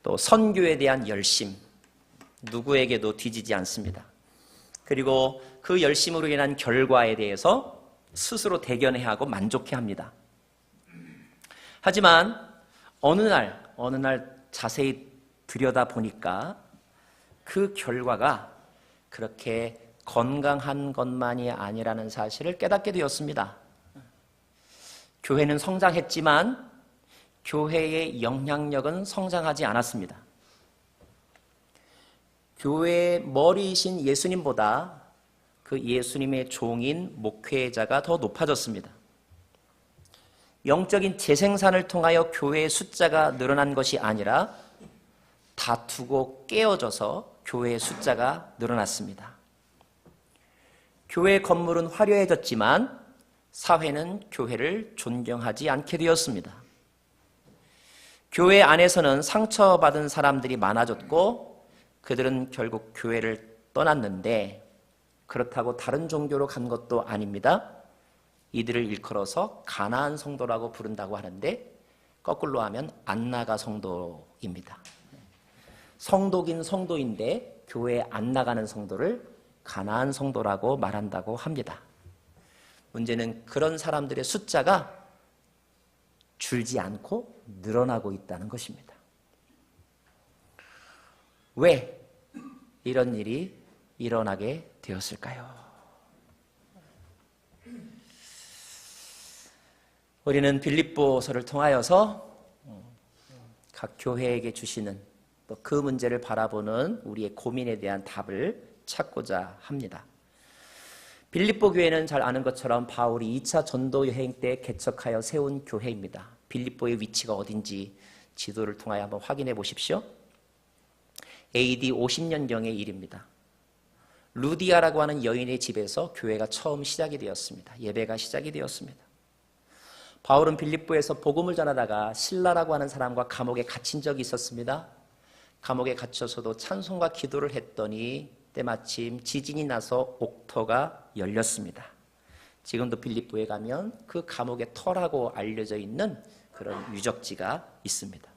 또 선교에 대한 열심, 누구에게도 뒤지지 않습니다. 그리고 그 열심으로 인한 결과에 대해서 스스로 대견해야 하고 만족해합니다. 하지만 어느 날 자세히 들여다보니까 그 결과가 그렇게 건강한 것만이 아니라는 사실을 깨닫게 되었습니다. 교회는 성장했지만 교회의 영향력은 성장하지 않았습니다. 교회의 머리이신 예수님보다 그 예수님의 종인 목회자가 더 높아졌습니다. 영적인 재생산을 통하여 교회의 숫자가 늘어난 것이 아니라 다투고 깨어져서 교회의 숫자가 늘어났습니다. 교회 건물은 화려해졌지만 사회는 교회를 존경하지 않게 되었습니다. 교회 안에서는 상처받은 사람들이 많아졌고 그들은 결국 교회를 떠났는데 그렇다고 다른 종교로 간 것도 아닙니다. 이들을 일컬어서 가나안 성도라고 부른다고 하는데 거꾸로 하면 안 나가 성도입니다. 성도긴 성도인데 교회에 안 나가는 성도를 가나안 성도라고 말한다고 합니다. 문제는 그런 사람들의 숫자가 줄지 않고 늘어나고 있다는 것입니다. 왜 이런 일이 일어나게 되었을까요? 우리는 빌립보서를 통하여서 각 교회에게 주시는 또 그 문제를 바라보는 우리의 고민에 대한 답을 찾고자 합니다. 빌립보 교회는 잘 아는 것처럼 바울이 2차 전도 여행 때 개척하여 세운 교회입니다. 빌립보의 위치가 어딘지 지도를 통하여 한번 확인해 보십시오. AD 50년경의 일입니다. 루디아라고 하는 여인의 집에서 교회가 처음 시작이 되었습니다. 예배가 시작이 되었습니다. 바울은 빌립보에서 복음을 전하다가 실라라고 하는 사람과 감옥에 갇힌 적이 있었습니다. 감옥에 갇혀서도 찬송과 기도를 했더니 때마침 지진이 나서 옥터가 열렸습니다. 지금도 빌립보에 가면 그 감옥의 터라고 알려져 있는 그런 유적지가 있습니다.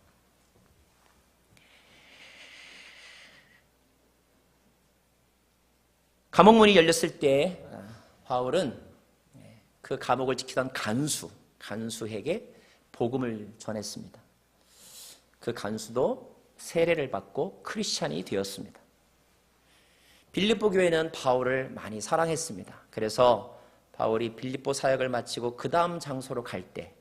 감옥문이 열렸을 때 바울은 그 감옥을 지키던 간수에게 복음을 전했습니다. 그 간수도 세례를 받고 크리스찬이 되었습니다. 빌립보 교회는 바울을 많이 사랑했습니다. 그래서 바울이 빌립보 사역을 마치고 그 다음 장소로 갈 때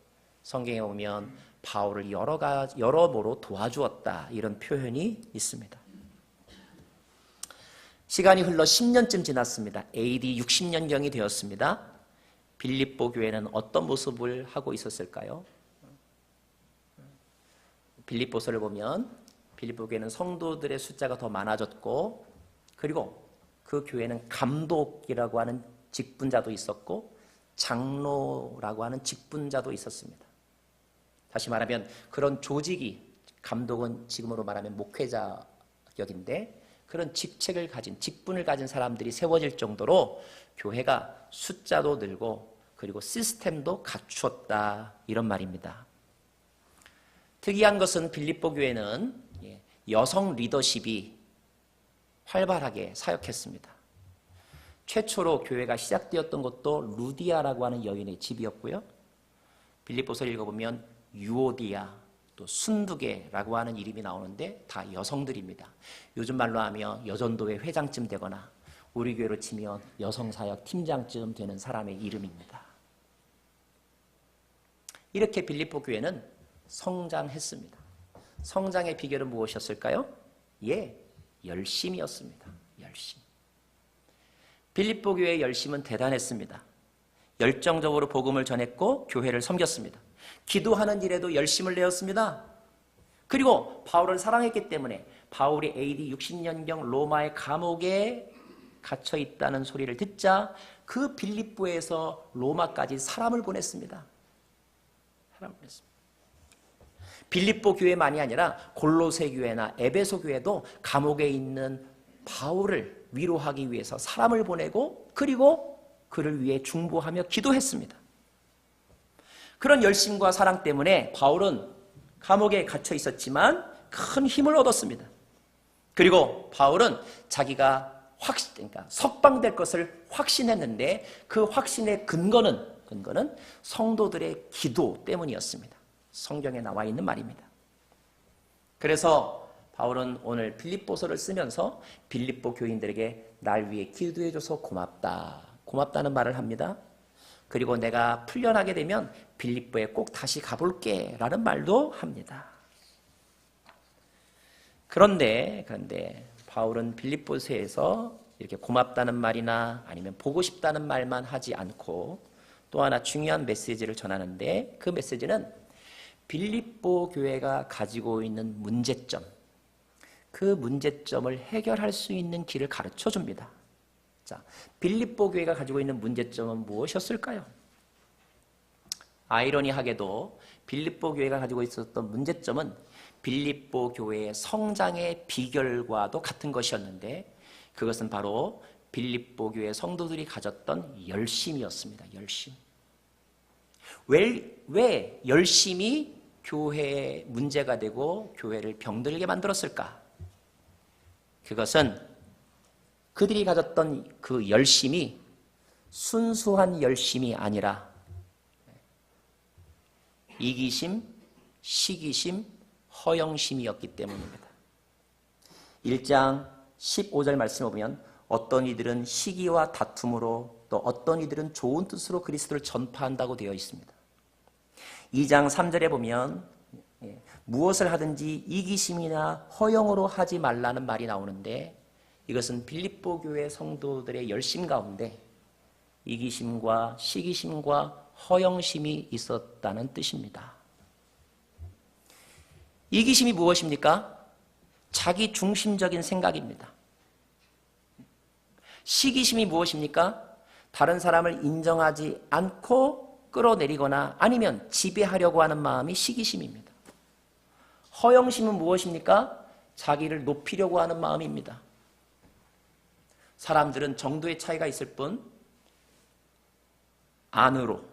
성경에 보면 바울을 여러모로 도와주었다 이런 표현이 있습니다. 시간이 흘러 10년쯤 지났습니다. AD 60년경이 되었습니다. 빌립보 교회는 어떤 모습을 하고 있었을까요? 빌립보서를 보면 빌립보 교회는 성도들의 숫자가 더 많아졌고 그리고 그 교회는 감독이라고 하는 직분자도 있었고 장로라고 하는 직분자도 있었습니다. 다시 말하면 그런 조직이 감독은 지금으로 말하면 목회자격인데 그런 직책을 가진 직분을 가진 사람들이 세워질 정도로 교회가 숫자도 늘고 그리고 시스템도 갖추었다 이런 말입니다. 특이한 것은 빌립보 교회는 여성 리더십이 활발하게 사역했습니다. 최초로 교회가 시작되었던 것도 루디아라고 하는 여인의 집이었고요. 빌립보서를 읽어보면 유오디아 또 순두계라고 하는 이름이 나오는데 다 여성들입니다. 요즘 말로 하면 여전도회 회장쯤 되거나 우리 교회로 치면 여성사역 팀장쯤 되는 사람의 이름입니다. 이렇게 빌립보 교회는 성장했습니다. 성장의 비결은 무엇이었을까요? 열심이었습니다. 열심. 빌립보 교회의 열심은 대단했습니다. 열정적으로 복음을 전했고 교회를 섬겼습니다. 기도하는 일에도 열심을 내었습니다. 그리고 바울을 사랑했기 때문에 바울이 AD 60년경 로마의 감옥에 갇혀 있다는 소리를 듣자 그 빌립보에서 로마까지 사람을 보냈습니다. 빌립보 교회만이 아니라 골로새 교회나 에베소 교회도 감옥에 있는 바울을 위로하기 위해서 사람을 보내고 그리고 그를 위해 중보하며 기도했습니다. 그런 열심과 사랑 때문에 바울은 감옥에 갇혀 있었지만 큰 힘을 얻었습니다. 그리고 바울은 자기가 그러니까 석방될 것을 확신했는데 그 확신의 근거는 성도들의 기도 때문이었습니다. 성경에 나와 있는 말입니다. 그래서 바울은 오늘 빌립보서를 쓰면서 빌립보 교인들에게 날 위해 기도해줘서 고맙다. 고맙다는 말을 합니다. 그리고 내가 풀려나게 되면 빌립보에 꼭 다시 가볼게 라는 말도 합니다. 그런데 바울은 빌립보서에서 이렇게 고맙다는 말이나 아니면 보고 싶다는 말만 하지 않고 또 하나 중요한 메시지를 전하는데 그 메시지는 빌립보 교회가 가지고 있는 문제점, 그 문제점을 해결할 수 있는 길을 가르쳐 줍니다. 자, 빌립보 교회가 가지고 있는 문제점은 무엇이었을까요? 아이러니하게도 빌립보 교회가 가지고 있었던 문제점은 빌립보 교회의 성장의 비결과도 같은 것이었는데 그것은 바로 빌립보 교회 성도들이 가졌던 열심이었습니다. 열심. 왜 열심이 교회의 문제가 되고 교회를 병들게 만들었을까? 그것은 그들이 가졌던 그 열심이 순수한 열심이 아니라 이기심, 시기심, 허영심이었기 때문입니다. 1장 15절 말씀을 보면 어떤 이들은 시기와 다툼으로 또 어떤 이들은 좋은 뜻으로 그리스도를 전파한다고 되어 있습니다. 2장 3절에 보면 무엇을 하든지 이기심이나 허영으로 하지 말라는 말이 나오는데 이것은 빌립보 교회 성도들의 열심 가운데 이기심과 시기심과 허영심이 있었다는 뜻입니다. 이기심이 무엇입니까? 자기 중심적인 생각입니다. 시기심이 무엇입니까? 다른 사람을 인정하지 않고 끌어내리거나 아니면 지배하려고 하는 마음이 시기심입니다. 허영심은 무엇입니까? 자기를 높이려고 하는 마음입니다. 사람들은 정도의 차이가 있을 뿐 안으로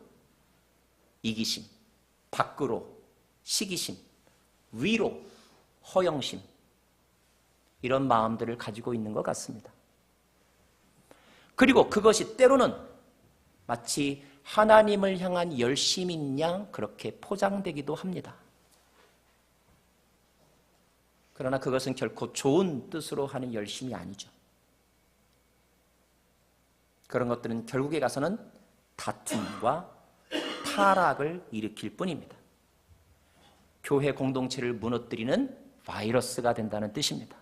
이기심, 밖으로 시기심, 위로 허영심 이런 마음들을 가지고 있는 것 같습니다. 그리고 그것이 때로는 마치 하나님을 향한 열심인 양 그렇게 포장되기도 합니다. 그러나 그것은 결코 좋은 뜻으로 하는 열심이 아니죠. 그런 것들은 결국에 가서는 다툼과 타락을 일으킬 뿐입니다. 교회 공동체를 무너뜨리는 바이러스가 된다는 뜻입니다.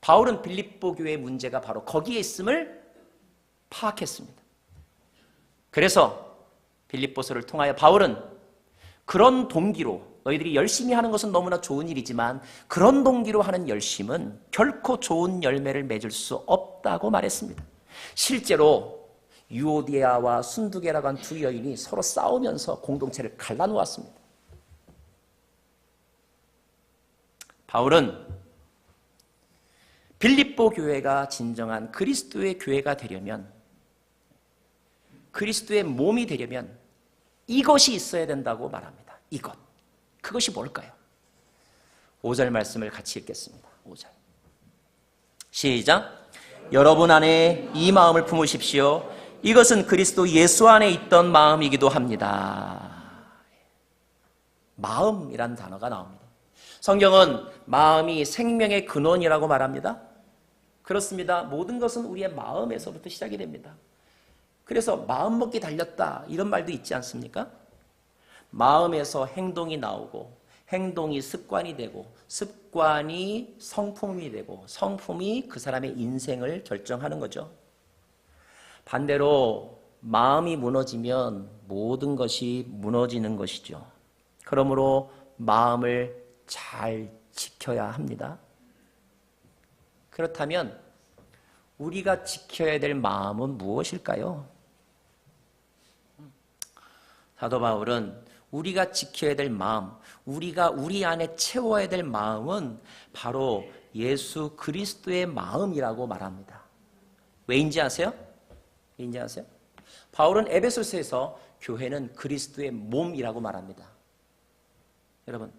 바울은 빌립보 교회의 문제가 바로 거기에 있음을 파악했습니다. 그래서 빌립보서를 통하여 바울은 그런 동기로 너희들이 열심히 하는 것은 너무나 좋은 일이지만 그런 동기로 하는 열심은 결코 좋은 열매를 맺을 수 없다고 말했습니다. 실제로 유오디아와 순두계라고 한 두 여인이 서로 싸우면서 공동체를 갈라놓았습니다. 바울은 빌립보 교회가 진정한 그리스도의 교회가 되려면 그리스도의 몸이 되려면 이것이 있어야 된다고 말합니다. 이것. 그것이 뭘까요? 5절 말씀을 같이 읽겠습니다. 5절. 시작. 여러분 안에 이 마음을 품으십시오. 이것은 그리스도 예수 안에 있던 마음이기도 합니다. 마음이라는 단어가 나옵니다. 성경은 마음이 생명의 근원이라고 말합니다. 그렇습니다. 모든 것은 우리의 마음에서부터 시작이 됩니다. 그래서 마음먹기 달렸다 이런 말도 있지 않습니까? 마음에서 행동이 나오고 행동이 습관이 되고 습관이 성품이 되고 성품이 그 사람의 인생을 결정하는 거죠. 반대로 마음이 무너지면 모든 것이 무너지는 것이죠. 그러므로 마음을 잘 지켜야 합니다. 그렇다면 우리가 지켜야 될 마음은 무엇일까요? 사도 바울은 우리가 지켜야 될 마음, 우리가 우리 안에 채워야 될 마음은 바로 예수 그리스도의 마음이라고 말합니다. 왜인지 아세요? 왜인지 아세요? 바울은 에베소서에서 교회는 그리스도의 몸이라고 말합니다. 여러분,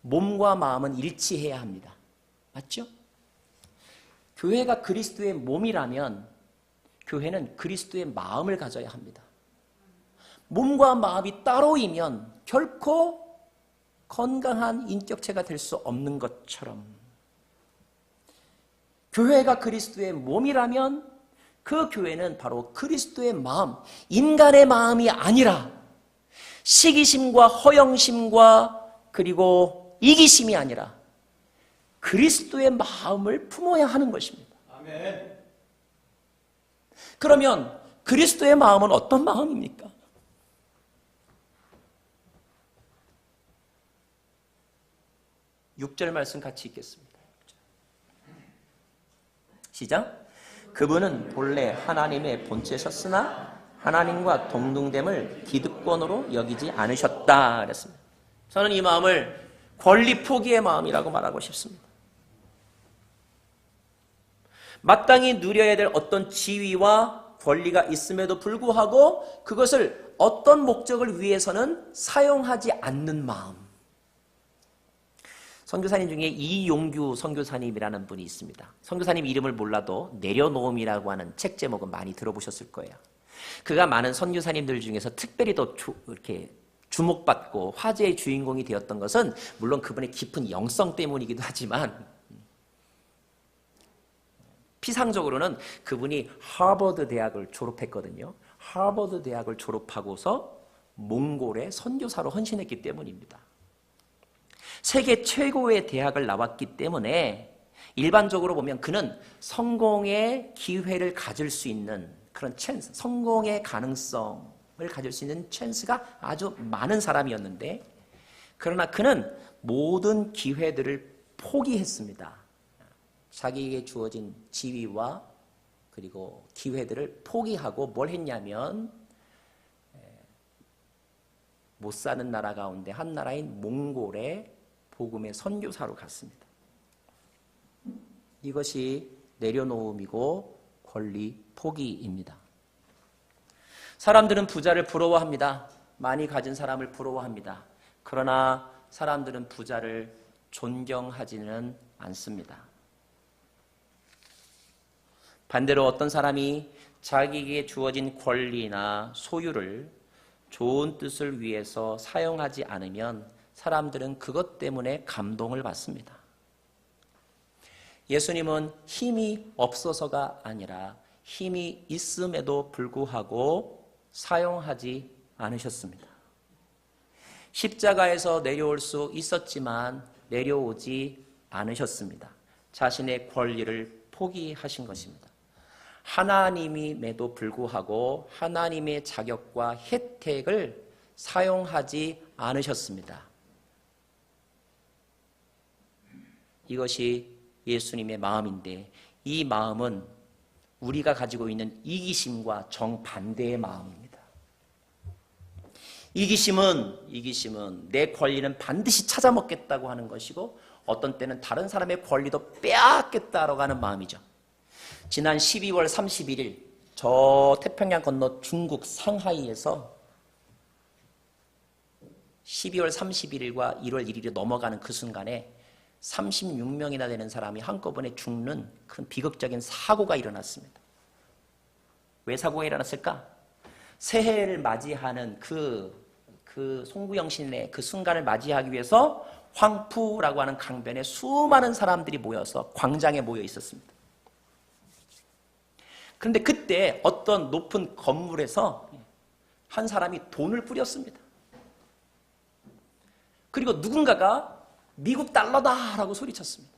몸과 마음은 일치해야 합니다. 맞죠? 교회가 그리스도의 몸이라면 교회는 그리스도의 마음을 가져야 합니다. 몸과 마음이 따로이면 결코 건강한 인격체가 될 수 없는 것처럼 교회가 그리스도의 몸이라면 그 교회는 바로 그리스도의 마음, 인간의 마음이 아니라 시기심과 허영심과 그리고 이기심이 아니라 그리스도의 마음을 품어야 하는 것입니다. 아멘. 그러면 그리스도의 마음은 어떤 마음입니까? (6절) 말씀 같이 읽겠습니다. 시작. 그분은 본래 하나님의 본체셨으나 하나님과 동등됨을 기득권으로 여기지 않으셨다 그랬습니다. 저는 이 마음을 권리 포기의 마음이라고 말하고 싶습니다. 마땅히 누려야 될 어떤 지위와 권리가 있음에도 불구하고 그것을 어떤 목적을 위해서는 사용하지 않는 마음. 선교사님 중에 이용규 선교사님이라는 분이 있습니다. 선교사님 이름을 몰라도 내려놓음이라고 하는 책 제목은 많이 들어보셨을 거예요. 그가 많은 선교사님들 중에서 특별히 더 이렇게 주목받고 화제의 주인공이 되었던 것은 물론 그분의 깊은 영성 때문이기도 하지만 피상적으로는 그분이 하버드 대학을 졸업했거든요. 하버드 대학을 졸업하고서 몽골에 선교사로 헌신했기 때문입니다. 세계 최고의 대학을 나왔기 때문에 일반적으로 보면 그는 성공의 기회를 가질 수 있는 그런 찬스, 성공의 가능성을 가질 수 있는 찬스가 아주 많은 사람이었는데 그러나 그는 모든 기회들을 포기했습니다. 자기에게 주어진 지위와 그리고 기회들을 포기하고 뭘 했냐면 못 사는 나라 가운데 한 나라인 몽골에 복음의 선교사로 갔습니다. 이것이 내려놓음이고 권리 포기입니다. 사람들은 부자를 부러워합니다. 많이 가진 사람을 부러워합니다. 그러나 사람들은 부자를 존경하지는 않습니다. 반대로 어떤 사람이 자기에게 주어진 권리나 소유를 좋은 뜻을 위해서 사용하지 않으면 사람들은 그것 때문에 감동을 받습니다. 예수님은 힘이 없어서가 아니라 힘이 있음에도 불구하고 사용하지 않으셨습니다. 십자가에서 내려올 수 있었지만 내려오지 않으셨습니다. 자신의 권리를 포기하신 것입니다. 하나님임에도 불구하고 하나님의 자격과 혜택을 사용하지 않으셨습니다. 이것이 예수님의 마음인데 이 마음은 우리가 가지고 있는 이기심과 정반대의 마음입니다. 이기심은 내 권리는 반드시 찾아먹겠다고 하는 것이고 어떤 때는 다른 사람의 권리도 빼앗겠다라고 하는 마음이죠. 지난 12월 31일 저 태평양 건너 중국 상하이에서 12월 31일과 1월 1일이 넘어가는 그 순간에 36명이나 되는 사람이 한꺼번에 죽는 큰 비극적인 사고가 일어났습니다. 왜 사고가 일어났을까? 새해를 맞이하는 그 송구영신의 그 순간을 맞이하기 위해서 황푸라고 하는 강변에 수많은 사람들이 모여서 광장에 모여 있었습니다. 그런데 그때 어떤 높은 건물에서 한 사람이 돈을 뿌렸습니다. 그리고 누군가가 미국 달러다라고 소리쳤습니다.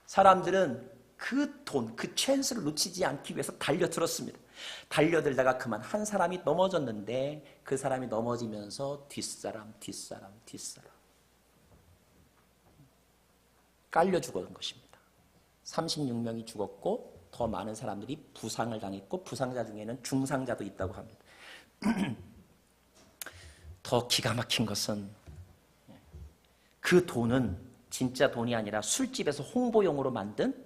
사람들은 그 돈, 그 찬스를 놓치지 않기 위해서 달려들었습니다. 달려들다가 그만 한 사람이 넘어졌는데 그 사람이 넘어지면서 뒷사람 깔려 죽은 것입니다. 36명이 죽었고 더 많은 사람들이 부상을 당했고 부상자 중에는 중상자도 있다고 합니다. 더 기가 막힌 것은 그 돈은 진짜 돈이 아니라 술집에서 홍보용으로 만든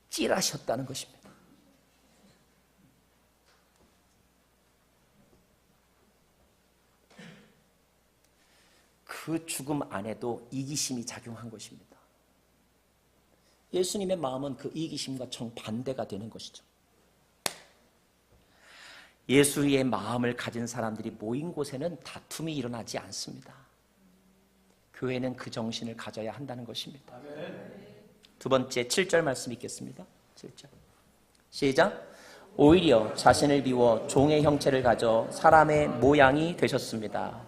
찌라시였다는 것입니다. 그 죽음 안에도 이기심이 작용한 것입니다. 예수님의 마음은 그 이기심과 정반대가 되는 것이죠. 예수의 마음을 가진 사람들이 모인 곳에는 다툼이 일어나지 않습니다. 교회는 그 정신을 가져야 한다는 것입니다. 두 번째 7절 말씀 읽겠습니다. 7절 시작. 오히려 자신을 비워 종의 형체를 가져 사람의 모양이 되셨습니다.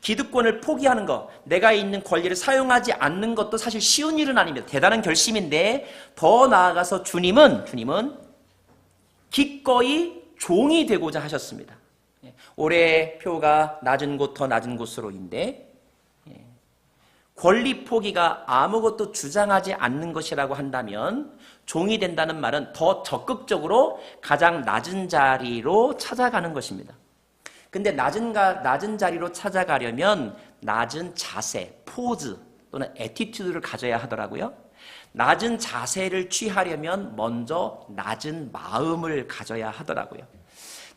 기득권을 포기하는 것, 내가 있는 권리를 사용하지 않는 것도 사실 쉬운 일은 아닙니다. 대단한 결심인데 더 나아가서 주님은 기꺼이 종이 되고자 하셨습니다. 올해 표가 낮은 곳 더 낮은 곳으로인데 권리 포기가 아무것도 주장하지 않는 것이라고 한다면 종이 된다는 말은 더 적극적으로 가장 낮은 자리로 찾아가는 것입니다. 근데 낮은 자리로 찾아가려면 낮은 자세, 포즈 또는 애티튜드를 가져야 하더라고요. 낮은 자세를 취하려면 먼저 낮은 마음을 가져야 하더라고요.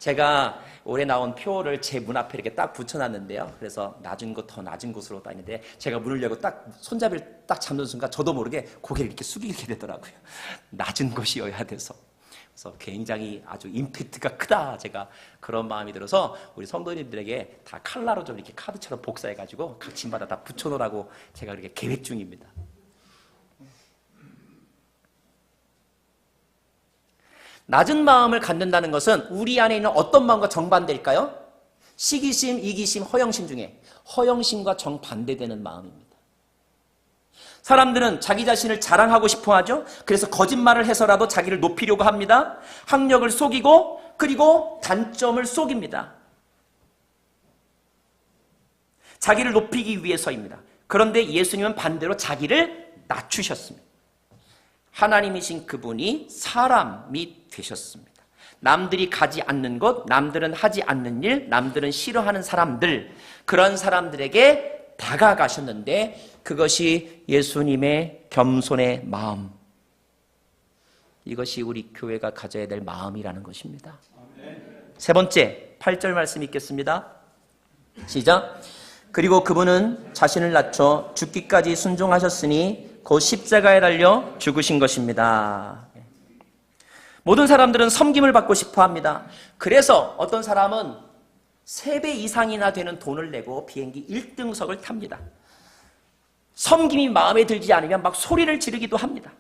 제가 올해 나온 표를 제 문 앞에 이렇게 딱 붙여놨는데요. 그래서 낮은 곳 더 낮은 곳으로 다니는데 제가 문을 열고 딱 손잡이를 딱 잡는 순간 저도 모르게 고개를 이렇게 숙이게 되더라고요. 낮은 곳이어야 돼서. 그래서 굉장히 아주 임팩트가 크다. 제가 그런 마음이 들어서 우리 성도님들에게 다 칼라로 좀 이렇게 카드처럼 복사해가지고 각 집마다 다 붙여놓으라고 제가 그렇게 계획 중입니다. 낮은 마음을 갖는다는 것은 우리 안에 있는 어떤 마음과 정반대일까요? 시기심, 이기심, 허영심 중에 허영심과 정반대되는 마음입니다. 사람들은 자기 자신을 자랑하고 싶어 하죠. 그래서 거짓말을 해서라도 자기를 높이려고 합니다. 학력을 속이고 그리고 단점을 속입니다. 자기를 높이기 위해서입니다. 그런데 예수님은 반대로 자기를 낮추셨습니다. 하나님이신 그분이 사람이 되셨습니다. 남들이 가지 않는 곳, 남들은 하지 않는 일, 남들은 싫어하는 사람들, 그런 사람들에게 다가가셨는데 그것이 예수님의 겸손의 마음. 이것이 우리 교회가 가져야 될 마음이라는 것입니다. 세 번째, 8절 말씀 읽겠습니다. 시작. 그리고 그분은 자신을 낮춰 죽기까지 순종하셨으니 곧 십자가에 달려 죽으신 것입니다. 모든 사람들은 섬김을 받고 싶어 합니다. 그래서 어떤 사람은 3배 이상이나 되는 돈을 내고 비행기 1등석을 탑니다. 섬김이 마음에 들지 않으면 막 소리를 지르기도 합니다.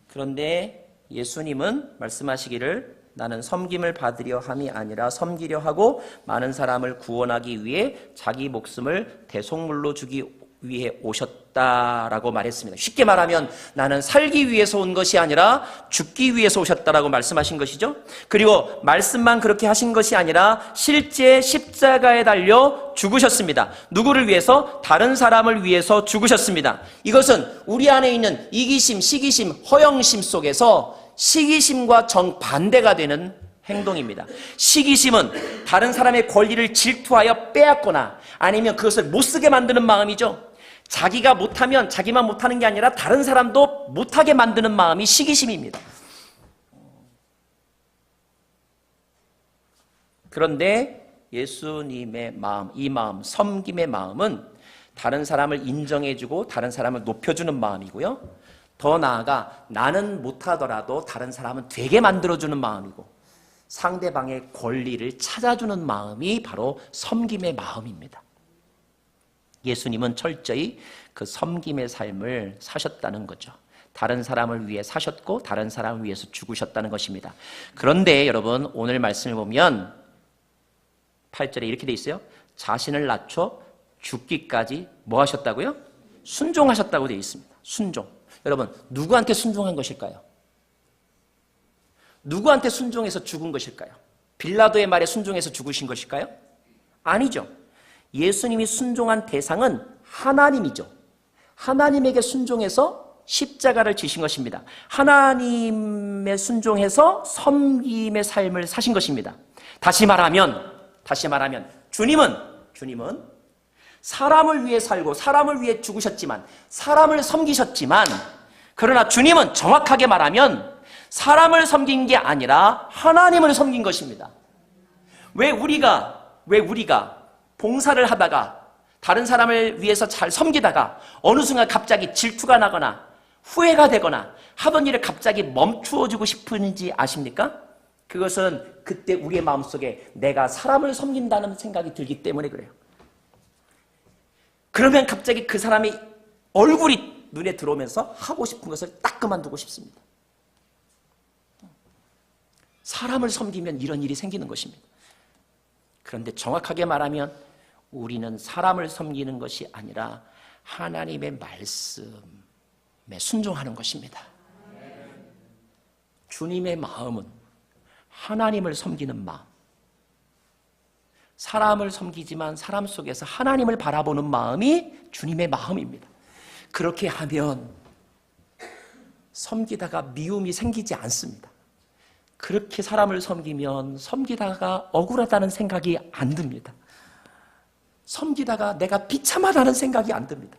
그런데 예수님은 말씀하시기를 나는 섬김을 받으려 함이 아니라 섬기려 하고 많은 사람을 구원하기 위해 자기 목숨을 대속물로 주기 위해 오셨다라고 말했습니다. 쉽게 말하면 나는 살기 위해서 온 것이 아니라 죽기 위해서 오셨다라고 말씀하신 것이죠. 그리고 말씀만 그렇게 하신 것이 아니라 실제 십자가에 달려 죽으셨습니다. 누구를 위해서? 다른 사람을 위해서 죽으셨습니다. 이것은 우리 안에 있는 이기심, 시기심, 허영심 속에서 시기심과 정반대가 되는 행동입니다. 시기심은 다른 사람의 권리를 질투하여 빼앗거나 아니면 그것을 못쓰게 만드는 마음이죠. 자기가 못하면 자기만 못하는 게 아니라 다른 사람도 못하게 만드는 마음이 시기심입니다. 그런데 예수님의 마음, 이 마음, 섬김의 마음은 다른 사람을 인정해주고 다른 사람을 높여주는 마음이고요. 더 나아가 나는 못하더라도 다른 사람은 되게 만들어주는 마음이고 상대방의 권리를 찾아주는 마음이 바로 섬김의 마음입니다. 예수님은 철저히 그 섬김의 삶을 사셨다는 거죠. 다른 사람을 위해 사셨고 다른 사람을 위해서 죽으셨다는 것입니다. 그런데 여러분 오늘 말씀을 보면 8절에 이렇게 돼 있어요. 자신을 낮춰 죽기까지 뭐 하셨다고요? 순종하셨다고 돼 있습니다. 순종. 여러분 누구한테 순종한 것일까요? 누구한테 순종해서 죽은 것일까요? 빌라도의 말에 순종해서 죽으신 것일까요? 아니죠. 예수님이 순종한 대상은 하나님이죠. 하나님에게 순종해서 십자가를 지신 것입니다. 하나님의 순종해서 섬김의 삶을 사신 것입니다. 다시 말하면 주님은 사람을 위해 살고 사람을 위해 죽으셨지만 사람을 섬기셨지만 그러나 주님은 정확하게 말하면 사람을 섬긴 게 아니라 하나님을 섬긴 것입니다. 왜 우리가 봉사를 하다가 다른 사람을 위해서 잘 섬기다가 어느 순간 갑자기 질투가 나거나 후회가 되거나 하던 일을 갑자기 멈추어주고 싶은지 아십니까? 그것은 그때 우리의 마음속에 내가 사람을 섬긴다는 생각이 들기 때문에 그래요. 그러면 갑자기 그 사람의 얼굴이 눈에 들어오면서 하고 싶은 것을 딱 그만두고 싶습니다. 사람을 섬기면 이런 일이 생기는 것입니다. 그런데 정확하게 말하면 우리는 사람을 섬기는 것이 아니라 하나님의 말씀에 순종하는 것입니다. 주님의 마음은 하나님을 섬기는 마음, 사람을 섬기지만 사람 속에서 하나님을 바라보는 마음이 주님의 마음입니다. 그렇게 하면 섬기다가 미움이 생기지 않습니다. 그렇게 사람을 섬기면 섬기다가 억울하다는 생각이 안 듭니다. 섬기다가 내가 비참하다는 생각이 안 듭니다.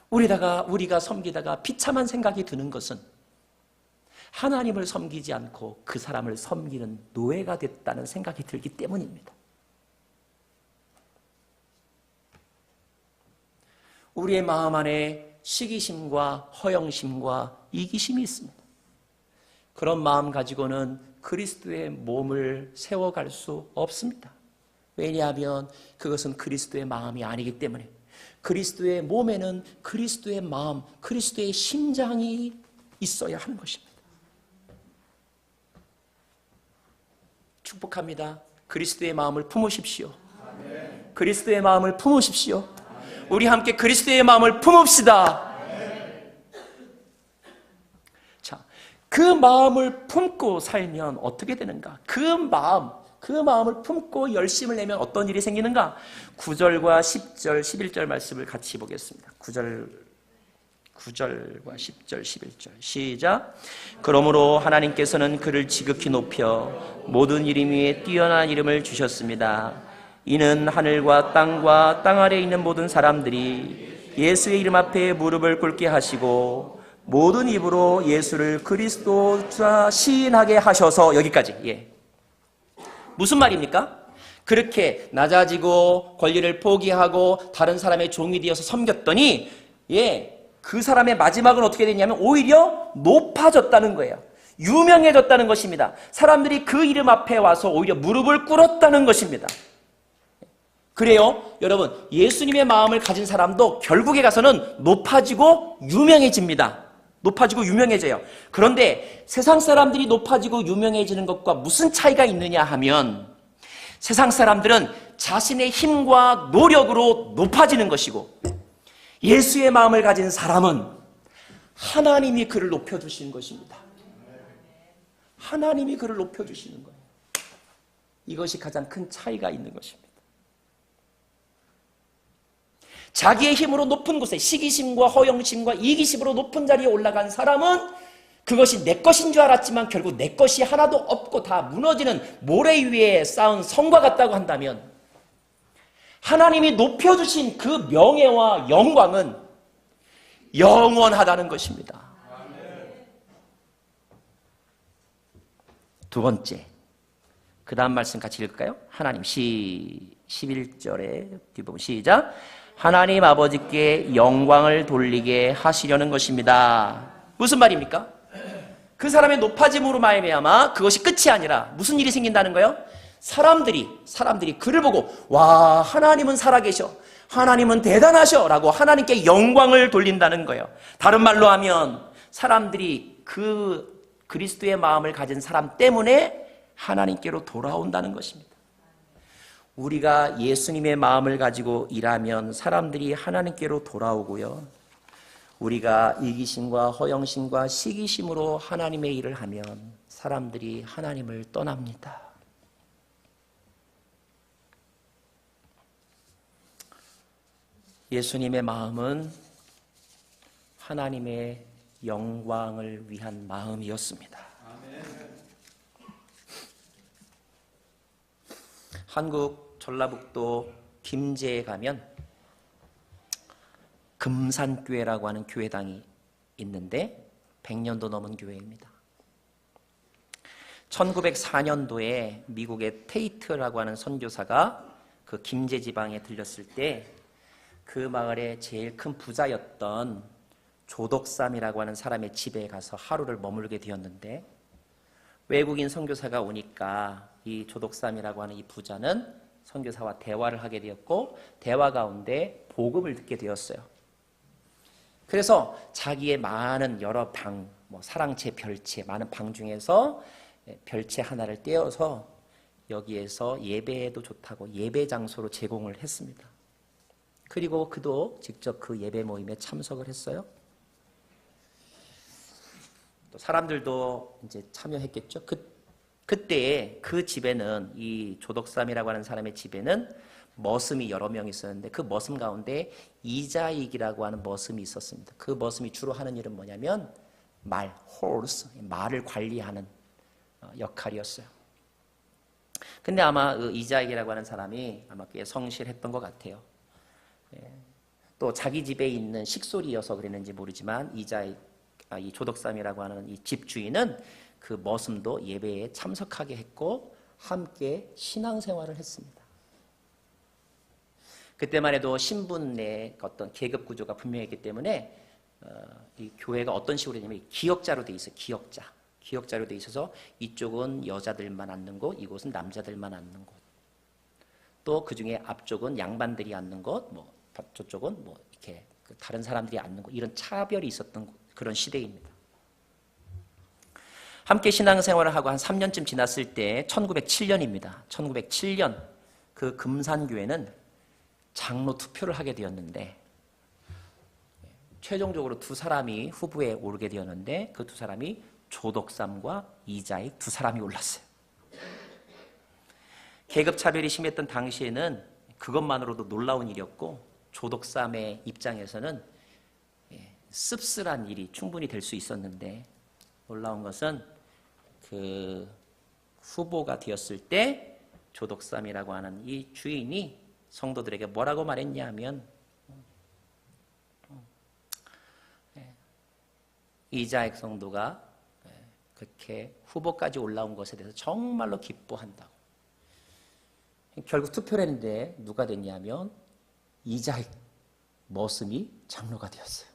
우리가 섬기다가 비참한 생각이 드는 것은 하나님을 섬기지 않고 그 사람을 섬기는 노예가 됐다는 생각이 들기 때문입니다. 우리의 마음 안에 시기심과 허영심과 이기심이 있습니다. 그런 마음 가지고는 그리스도의 몸을 세워갈 수 없습니다. 왜냐하면 그것은 그리스도의 마음이 아니기 때문에 그리스도의 몸에는 그리스도의 마음, 그리스도의 심장이 있어야 하는 것입니다. 축복합니다. 그리스도의 마음을 품으십시오. 그리스도의 마음을 품으십시오. 우리 함께 그리스도의 마음을 품읍시다. 자, 그 마음을 품고 살면 어떻게 되는가? 그 마음을 품고 열심을 내면 어떤 일이 생기는가? 9절과 10절, 11절 말씀을 같이 보겠습니다. 9절과 10절, 11절 시작. 그러므로 하나님께서는 그를 지극히 높여 모든 이름 위에 뛰어난 이름을 주셨습니다. 이는 하늘과 땅 아래에 있는 모든 사람들이 예수의 이름 앞에 무릎을 꿇게 하시고 모든 입으로 예수를 그리스도자 시인하게 하셔서 여기까지. 무슨 말입니까? 그렇게 낮아지고 권리를 포기하고 다른 사람의 종이 되어서 섬겼더니 그 사람의 마지막은 어떻게 됐냐면 오히려 높아졌다는 거예요. 유명해졌다는 것입니다. 사람들이 그 이름 앞에 와서 오히려 무릎을 꿇었다는 것입니다. 그래요, 여러분, 예수님의 마음을 가진 사람도 결국에 가서는 높아지고 유명해집니다. 높아지고 유명해져요. 그런데 세상 사람들이 높아지고 유명해지는 것과 무슨 차이가 있느냐 하면 세상 사람들은 자신의 힘과 노력으로 높아지는 것이고 예수의 마음을 가진 사람은 하나님이 그를 높여주시는 것입니다. 하나님이 그를 높여주시는 거예요. 이것이 가장 큰 차이가 있는 것입니다. 자기의 힘으로 높은 곳에 시기심과 허영심과 이기심으로 높은 자리에 올라간 사람은 그것이 내 것인 줄 알았지만 결국 내 것이 하나도 없고 다 무너지는 모래 위에 쌓은 성과 같다고 한다면 하나님이 높여주신 그 명예와 영광은 영원하다는 것입니다. 두 번째, 그 다음 말씀 같이 읽을까요? 하나님 11절에 뒷부분 시작. 하나님 아버지께 영광을 돌리게 하시려는 것입니다. 무슨 말입니까? 그 사람의 높아짐으로 말미암아 그것이 끝이 아니라 무슨 일이 생긴다는 거예요? 사람들이 그를 보고 와, 하나님은 살아계셔, 하나님은 대단하셔 라고 하나님께 영광을 돌린다는 거예요. 다른 말로 하면 사람들이 그 그리스도의 마음을 가진 사람 때문에 하나님께로 돌아온다는 것입니다. 우리가 예수님의 마음을 가지고 일하면 사람들이 하나님께로 돌아오고요. 우리가 이기심과 허영심과 시기심으로 하나님의 일을 하면 사람들이 하나님을 떠납니다. 예수님의 마음은 하나님의 영광을 위한 마음이었습니다. 한국 전라북도 김제에 가면 금산교회라고 하는 교회당이 있는데 100년도 넘은 교회입니다. 1904년도에 미국의 테이트라고 하는 선교사가 그 김제 지방에 들렸을 때 그 마을의 제일 큰 부자였던 조덕삼이라고 하는 사람의 집에 가서 하루를 머물게 되었는데, 외국인 선교사가 오니까 이 조덕삼이라고 하는 이 부자는 선교사와 대화를 하게 되었고, 대화 가운데 복음을 듣게 되었어요. 그래서 자기의 많은 여러 방, 사랑채, 별채, 많은 방 중에서 별채 하나를 떼어서 여기에서 예배에도 좋다고 예배 장소로 제공을 했습니다. 그리고 그도 직접 그 예배 모임에 참석을 했어요. 또 사람들도 이제 참여했겠죠. 그때 그 집에는, 이 조덕삼이라고 하는 사람의 집에는 머슴이 여러 명 있었는데, 그 머슴 가운데 이자익이라고 하는 머슴이 있었습니다. 그 머슴이 주로 하는 일은 뭐냐면 horse, 말을 관리하는 역할이었어요. 근데 아마 그 이자익이라고 하는 사람이 아마 꽤 성실했던 것 같아요. 또 자기 집에 있는 식솔이어서 그랬는지 모르지만 이 조덕삼이라고 하는 이 집주인은 그 머슴도 예배에 참석하게 했고 함께 신앙생활을 했습니다. 그때만 해도 신분 내 어떤 계급 구조가 분명했기 때문에 이 교회가 어떤 식으로 되냐면 기역자로 돼 있어요. 기역자로 돼 있어서 이쪽은 여자들만 앉는 곳, 이곳은 남자들만 앉는 곳. 또 그 중에 앞쪽은 양반들이 앉는 곳, 저쪽은 이렇게 다른 사람들이 앉는 곳, 이런 차별이 있었던 그런 시대입니다. 함께 신앙생활을 하고 한 3년쯤 지났을 때 1907년입니다. 1907년 그 금산교회는 장로 투표를 하게 되었는데, 최종적으로 두 사람이 후보에 오르게 되었는데, 그 두 사람이 조덕삼과 이자익 두 사람이 올랐어요. 계급차별이 심했던 당시에는 그것만으로도 놀라운 일이었고, 조덕삼의 입장에서는 씁쓸한 일이 충분히 될 수 있었는데, 놀라운 것은 그 후보가 되었을 때 조덕삼이라고 하는 이 주인이 성도들에게 뭐라고 말했냐 하면, 이자익 성도가 그렇게 후보까지 올라온 것에 대해서 정말로 기뻐한다고. 결국 투표를 했는데 누가 됐냐면 이자익 머슴이 장로가 되었어요.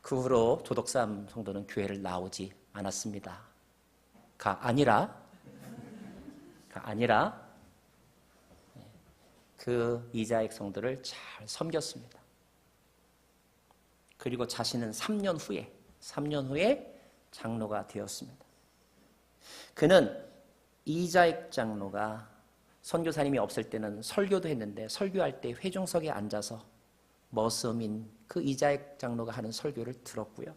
그 후로 조덕삼 성도는 교회를 나오지 않았습니다. 아니라 그 이자익 성도를 잘 섬겼습니다. 그리고 자신은 3년 후에 장로가 되었습니다. 그는 이자익 장로가 선교사님이 없을 때는 설교도 했는데, 설교할 때 회중석에 앉아서 머슴인 그 이자익 장로가 하는 설교를 들었고요.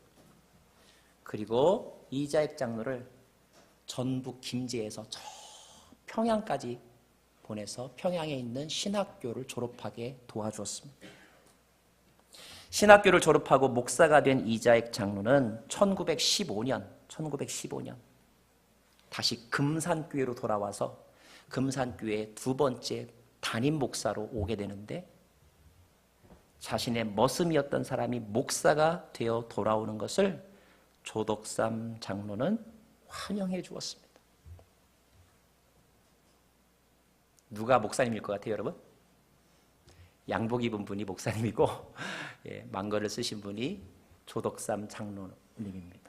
그리고 이자익 장로를 전북 김제에서 저 평양까지 보내서 평양에 있는 신학교를 졸업하게 도와주었습니다. 신학교를 졸업하고 목사가 된 이자익 장로는 1915년 다시 금산교회로 돌아와서 금산교회 두 번째 담임 목사로 오게 되는데, 자신의 머슴이었던 사람이 목사가 되어 돌아오는 것을 조덕삼 장로는 환영해 주었습니다. 누가 목사님일 것 같아요, 여러분? 양복 입은 분이 목사님이고, 망거를 쓰신 분이 조덕삼 장로님입니다.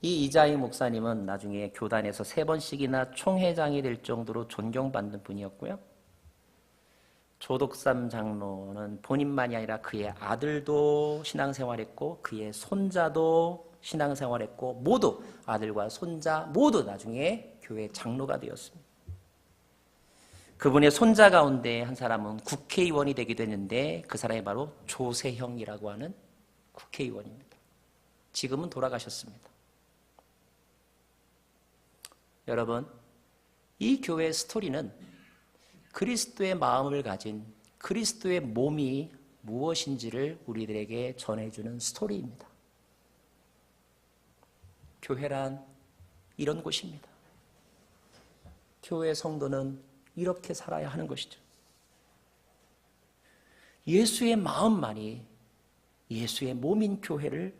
이 이자익 목사님은 나중에 교단에서 3번씩이나 총회장이 될 정도로 존경받는 분이었고요. 조덕삼 장로는 본인만이 아니라 그의 아들도 신앙생활했고, 그의 손자도 신앙생활했고, 모두 아들과 손자 모두 나중에 교회 장로가 되었습니다. 그분의 손자 가운데 한 사람은 국회의원이 되기도 했는데, 그 사람이 바로 조세형이라고 하는 국회의원입니다. 지금은 돌아가셨습니다. 여러분, 이 교회의 스토리는 그리스도의 마음을 가진 그리스도의 몸이 무엇인지를 우리들에게 전해주는 스토리입니다. 교회란 이런 곳입니다. 교회 성도는 이렇게 살아야 하는 것이죠. 예수의 마음만이 예수의 몸인 교회를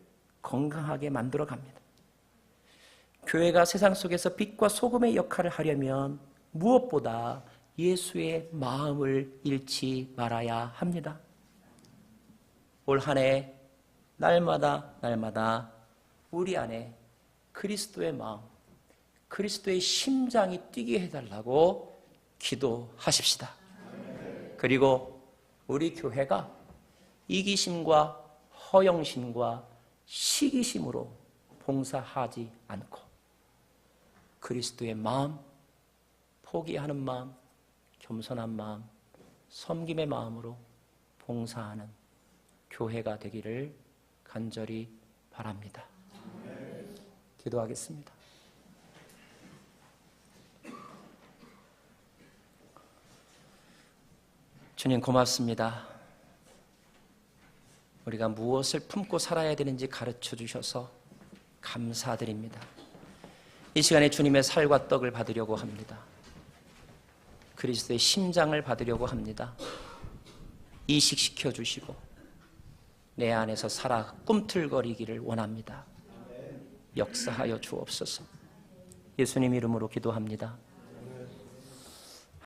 건강하게 만들어 갑니다. 교회가 세상 속에서 빛과 소금의 역할을 하려면 무엇보다 예수의 마음을 잃지 말아야 합니다. 올 한 해 날마다 우리 안에 그리스도의 마음, 그리스도의 심장이 뛰게 해달라고 기도하십시다. 그리고 우리 교회가 이기심과 허영심과 시기심으로 봉사하지 않고 그리스도의 마음, 포기하는 마음, 겸손한 마음, 섬김의 마음으로 봉사하는 교회가 되기를 간절히 바랍니다. 기도하겠습니다. 주님 고맙습니다. 우리가 무엇을 품고 살아야 되는지 가르쳐 주셔서 감사드립니다. 이 시간에 주님의 살과 떡을 받으려고 합니다. 그리스도의 심장을 받으려고 합니다. 이식시켜 주시고 내 안에서 살아 꿈틀거리기를 원합니다. 역사하여 주옵소서. 예수님 이름으로 기도합니다.